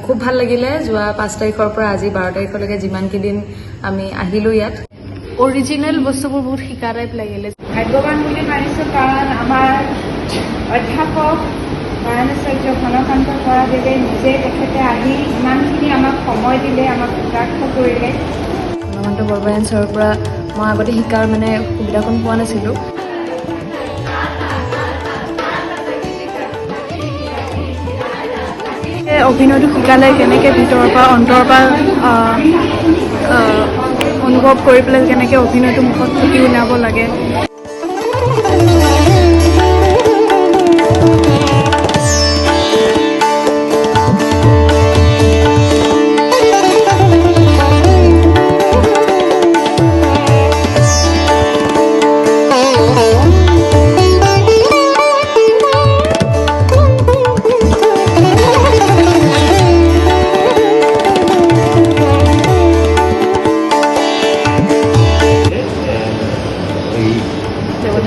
খুব ভাল লাগিলে যোৱা 5 তাৰিখৰ পৰা আজি 12 তাৰিখলৈকে যিমান কেইদিন আমি আহিলো ইয়াত অৰিজিনেল বস্তুবোৰ বহুত শিকা টাইপ লাগিলে ভাগ্যৱান বুলি মানিছোঁ কাৰণ আমাৰ অধ্যাপক নাৰায়ণাচাৰ্য ঘনকান্ত বৰাদেৱে নিজে তেখেতে আহি ইমানখিনি আমাক সময় দিলে আমাক কটাক্ষ কৰিলে ঘনকান্ত বৰগোহাঁঞি ছাৰৰ পৰা মই আগতে শিকাৰ সুবিধাকণ পোৱা নাছিলোঁ অভিনয়টো শিকালে কেনেকৈ ভিতৰৰ পৰা অন্তৰৰ পৰা অনুভৱ কৰি পেলাই কেনেকৈ অভিনয়টো মুখত ফুটি ওলাব লাগে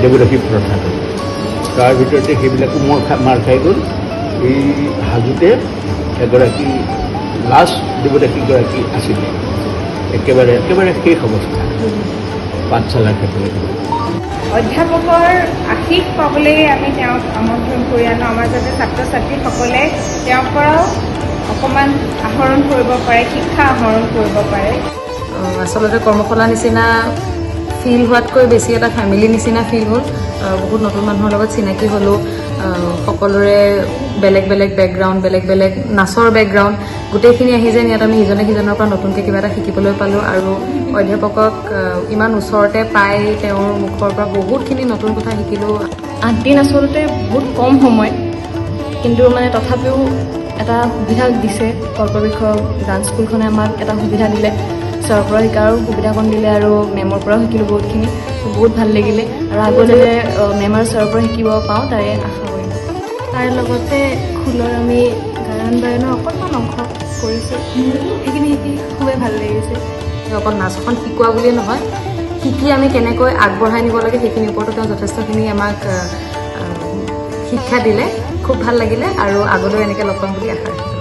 দেৱদাসী প্ৰথাটো তাৰ ভিতৰতে সেইবিলাকো মাৰ খাই গ'ল এই হাজোতে এগৰাকী লাষ্ট দেৱদাসীগৰাকী আছিলে একেবাৰে শেষ অৱস্থা পাঠশালাৰ ক্ষেত্ৰত অধ্যাপকৰ আশীষ পাবলৈ আমি তেওঁক আমন্ত্ৰণ কৰি আনো আমাৰ যাতে ছাত্ৰ ছাত্ৰীসকলে তেওঁৰ পৰাও অকণমান আহৰণ কৰিব পাৰে শিক্ষা আহৰণ কৰিব পাৰে আচলতে কৰ্মশালা নিচিনা ফিল হোৱাতকৈ বেছি এটা ফেমিলি নিচিনা ফিল হ'ল বহুত নতুন মানুহৰ লগত চিনাকি হ'লোঁ সকলোৰে বেলেগ বেলেগ বেকগ্ৰাউণ্ড বেলেগ বেলেগ নাচৰ বেকগ্ৰাউণ্ড গোটেইখিনি আহি যেন ইয়াত আমি ইজনে সিজনৰ পৰা নতুনকৈ কিবা এটা শিকিবলৈ পালোঁ আৰু অধ্যাপকক ইমান ওচৰতে পাই তেওঁৰ মুখৰ পৰা বহুতখিনি নতুন কথা শিকিলোঁ 8 দিন আচলতে বহুত কম সময় কিন্তু তথাপিও এটা সুবিধা দিছে কল্পবৃক্ষ ডান্স স্কুলখনে আমাক এটা সুবিধা দিলে ছাৰৰ পৰা শিকাৰো সুবিধাকণ দিলে আৰু মেমৰ পৰাও শিকিলোঁ বহুতখিনি বহুত ভাল লাগিলে আৰু আগলৈ মেম আৰু ছাৰৰ পৰা শিকিব পাওঁ তাৰে আশা কৰিম তাৰ লগতে খোলৰ আমি গায়ন বায়নৰ অকণমান অংশ কৰিছোঁ সেইখিনি শিকি খুবেই ভাল লাগিছে অকল নাচখন শিকোৱা বুলিয়ে নহয় শিকি আমি কেনেকৈ আগবঢ়াই নিব লাগে সেইখিনিৰ ওপৰতো তেওঁ যথেষ্টখিনি আমাক শিক্ষা দিলে খুব ভাল লাগিলে আৰু আগলৈ এনেকৈ লগ পাম বুলি আশা ৰাখিছোঁ